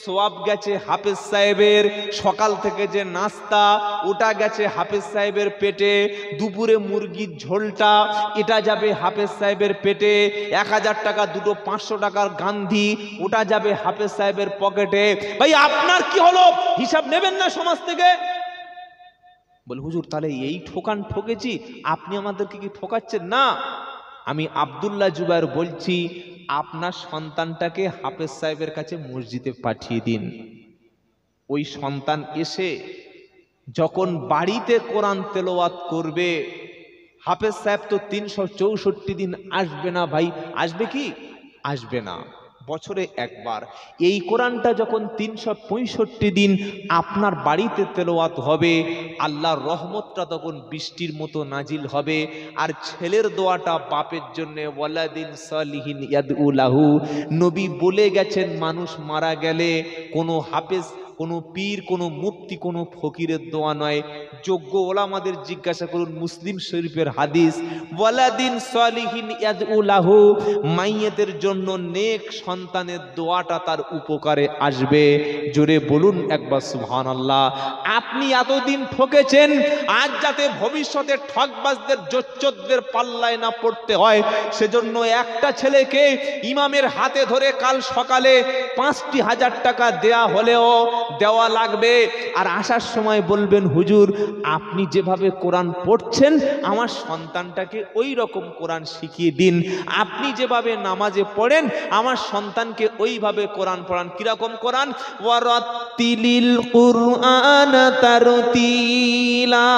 সওয়াব গেছে হাফেজ সাহেবের। সকাল থেকে যে নাস্তা ওটা গেছে হাফেজ সাহেবের পেটে। দুপুরে মুরগির ঝোলটা এটা যাবে হাফেজ সাহেবের পেটে। 1000 টাকা দুটো 500 টাকার গান্ধী ওটা যাবে হাফেজ সাহেবের পকেটে। ভাই আপনার কি হলো? হিসাব নেবেন না সমাজ থেকে? বল হুজুর তাহলে এই ঠকান ঠকেছি, আপনি আমাদেরকে কি ঠকাচ্ছেন? না, আমি আব্দুল্লাহ জুবায়ের বলছি, আপনার সন্তানটাকে হাফেজ সাহেবের কাছে মসজিদে পাঠিয়ে দিন। ওই সন্তান এসে যখন বাড়িতে কোরআন তেলাওয়াত করবে, হাফেজ সাহেব তো 364 দিন আসবে না ভাই। আসবে কি? আসবে না, বছরে একবার। এই কোরআনটা যখন 365 দিন আপনার বাড়িতে তেলাওয়াত হবে, আল্লাহর রহমতটা তখন বৃষ্টির মতো নাজিল হবে। আর ছেলের দোয়াটা বাপের জন্য, ওয়ালাদিন সালিহিন ইয়াদউ লাহু। নবী বলে গেছেন মানুষ মারা গেলে কোনো হাফেজ কোনো পীর, কোনো মুফতি, কোনো ফকিরের দোয়া নয়। যোগ্য ওলামাদের জিজ্ঞাসা করুন, মুসলিম শরীফের হাদিস, ওয়ালাদিন সালিহিন ইয়াদউ লাহু, মাইয়েতের জন্য নেক সন্তানের দোয়াটা তার উপকারে আসবে। জোরে বলুন একবার সুবহানাল্লাহ। আপনি এতদিন ঠকেছেন, আজ যাতে ভবিষ্যতে ঠকবাজদের জোচ্চোরদের পাল্লায় না পড়তে হয়, সেজন্য একটা ছেলেকে ইমামের হাতে ধরে কাল সকালে 5,000 টাকা দেয়া হলেও দেওয়া লাগবে। আর আসার সময় বলবেন, হুজুর আপনি যেভাবে কোরআন পড়ছেন আমার সন্তানটাকে ওই রকম কোরআন শিখিয়ে দিন। আপনি যেভাবে নামাজে পড়েন আমার সন্তানকে ওইভাবে কোরআন পড়ান। কিরকম কোরআন? ওয়ারাত্তিলিল কুরআন তারতিলা।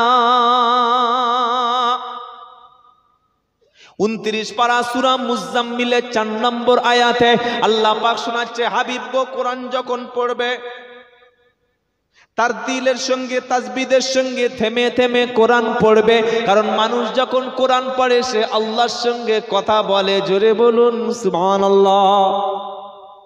29 পারা সূরা মুজাম্মিলের 4 নম্বর আয়াতে আল্লাহ পাক শোনাচ্ছে, হাবিব গো কোরআন যখন পড়বে তারতিলের সঙ্গে, তাসবিদের সঙ্গে থেমে থেমে কোরআন পড়বে। কারণ মানুষ যখন কোরআন পড়ে সে আল্লাহর সঙ্গে কথা বলে। জোরে বলুন সুবহানাল্লাহ।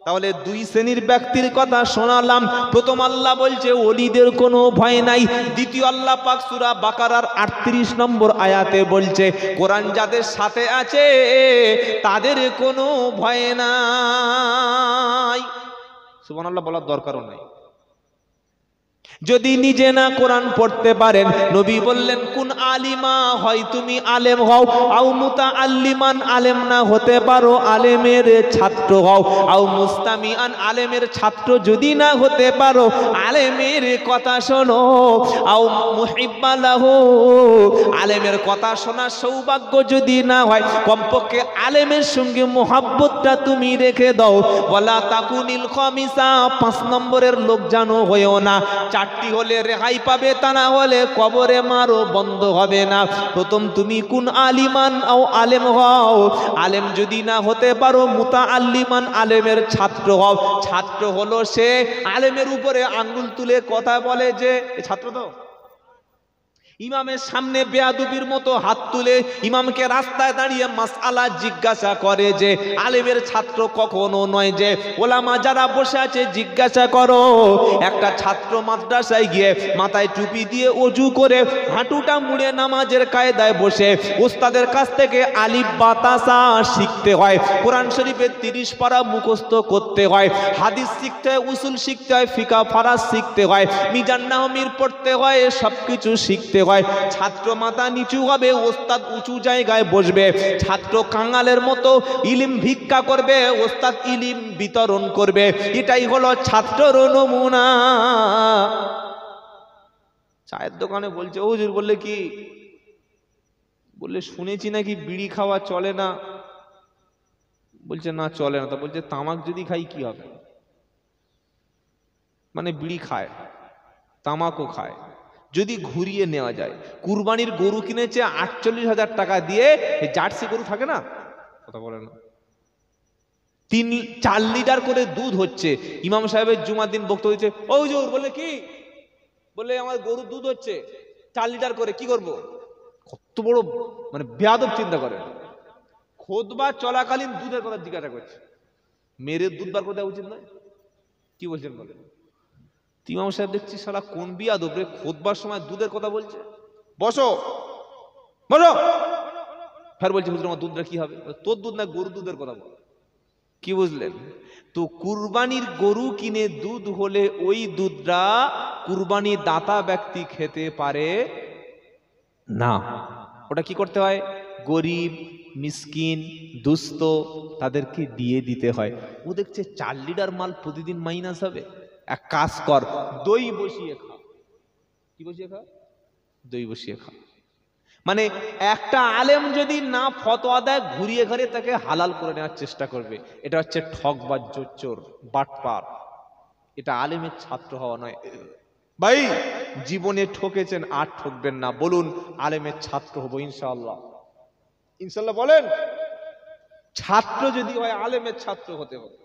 তাহলে দুই শ্রেণীর ব্যক্তির কথা শোনালাম। প্রথম আল্লাহ বলছে ওলিদের কোনো ভয় নাই। দ্বিতীয় আল্লাহ পাক সূরা বাকারার 38 নম্বর আয়াতে বলছে কোরআন যাদের সাথে আছে তাদের কোনো ভয় নাই। সুবহানাল্লাহ বলার দরকারও নাই। যদি নিজে না কোরআন পড়তে পারেন, নবী বললেন কুন আলিমা, হয় তুমি আলেম হও, আও মুতাআল্লিমান, আলেম না হতে পারো আলেমের ছাত্র হও, আও মুস্তামিআন, আলেমের ছাত্র যদি না হতে পারো আলেমের কথা শোনো, আও মুহিব্বালাহু, আলেমের কথা শোনার সৌভাগ্য যদি না হয় কমপক্ষে আলেমের সঙ্গে মোহাব্বতটা তুমি রেখে দাও। ওয়ালা তাকুনিল খামিসা, 5 নম্বরের লোক জানো হয়েও না। 4টি হলে রেহাই পাবে, তা না হলে কবরে মারো বন্ধ হবে না। প্রথম তুমি কুন আলিমান আও আলেম হও, আলেম যদি না হতে পারো মুতাআল্লিমান, আলেমের ছাত্র হও। ছাত্র হলো সে আলেমের উপরে আঙ্গুল তুলে কথা বলে যে ছাত্র তো, ইমামের সামনে বেয়াদবির মতো হাত তুলে ইমামকে রাস্তায় দাঁড়িয়ে মাসআলা জিজ্ঞাসা করে যে আলেমের ছাত্র কখনো নয়। যে ওলামা যারা বসে আছে জিজ্ঞাসা করো, একটা ছাত্র মাদ্রাসায় গিয়ে মাথায় টুপি দিয়ে ওযু করে হাঁটুটা মুড়ে নামাজের কায়দায় বসে ওস্তাদের কাছ থেকে আলিফ বা তাসা শিখতে হয়, কোরআন শরীফের 30 পারা মুখস্থ করতে হয়, হাদিস শিখতে হয়, উসুল শিখতে হয়, ফিকা ফারাজ শিখতে হয়, মিজান নাহমির পড়তে হয়, সবকিছু শিখতে হয়। ছাত্র মাথা নিচু হবে, ওস্তাদ উঁচু জায়গায় বসবে। ছাত্র কাঙালের মতো ইলিম ভিক্ষা করবে, ওস্তাদ ইলিম বিতরণ করবে। এটাই হলো ছাত্রর নমুনা। চায়ের দোকানে বলছে, ও হুজুর বললে কি, বললে শুনেছি নাকি বিড়ি খাওয়া চলে না। বলছে না চলে না। তা বলছে তামাক যদি খাই কি হবে? মানে বিড়ি খায়, তামাকও খায়, যদি ঘুরিয়ে নেওয়া যায়। কুরবানির গরু কিনেছে 48,000 টাকা দিয়ে, জার্সি গরু থাকে না, কথা বলে না, 3-4 লিটার করে দুধ হচ্ছে। ইমাম সাহেবের জুমার দিন বক্তব্য হচ্ছে, ও হুজুর বলে কি, বলে আমার গরুর দুধ হচ্ছে 4 লিটার করে, কি করব? কত বড় মানে বেয়াদব চিন্তা করে। খুতবা চলাকালীন দুধের কথা জিজ্ঞাসা করছে। মেরে দুধ বার করে দেওয়া উচিত নয়? কি বলছেন বলে? ইমাম সাহেব দেখছি শালা কোন বিয়াদব রে, খুতবার সময় দুধের কথা বলছে। বসো বসো। ফের বলছে হুজুর আমার দুধটা কি হবে? তোর দুধ না, গরুর দুধের কথা বল। কি বুঝলেন? তো কুরবানির গরু কিনে দুধ হলে ওই দুধটা কুরবানি দাতা ব্যক্তি খেতে পারে না। ওটা কি করতে হয়? গরিব, মিসকিন, দুস্থ তাদেরকে দিয়ে দিতে হয়। ও দেখছে 4 লিটার মাল প্রতিদিন মাইনাস হবে। এক কাজ কর, দই বসিয়ে খা। কি বসিয়ে খা? দই বসিয়ে খা। মানে একটা আলেম যদি না ফতোয়া দেয়, ঘুরিয়ে ঘুরিয়ে তাকে হালাল করে নেওয়ার চেষ্টা করবে। এটা হচ্ছে ঠকবাজ, জোচ্চোর, বাটপার। এটা আলেমের ছাত্র হওয়া নয়। ভাই জীবনে ঠকেছেন, আর ঠকবেন না। বলুন আলেমের ছাত্র হবো ইনশাআল্লাহ। ইনশাআল্লাহ বলেন। ছাত্র যদি হয় আলেমের ছাত্র হতে হবে।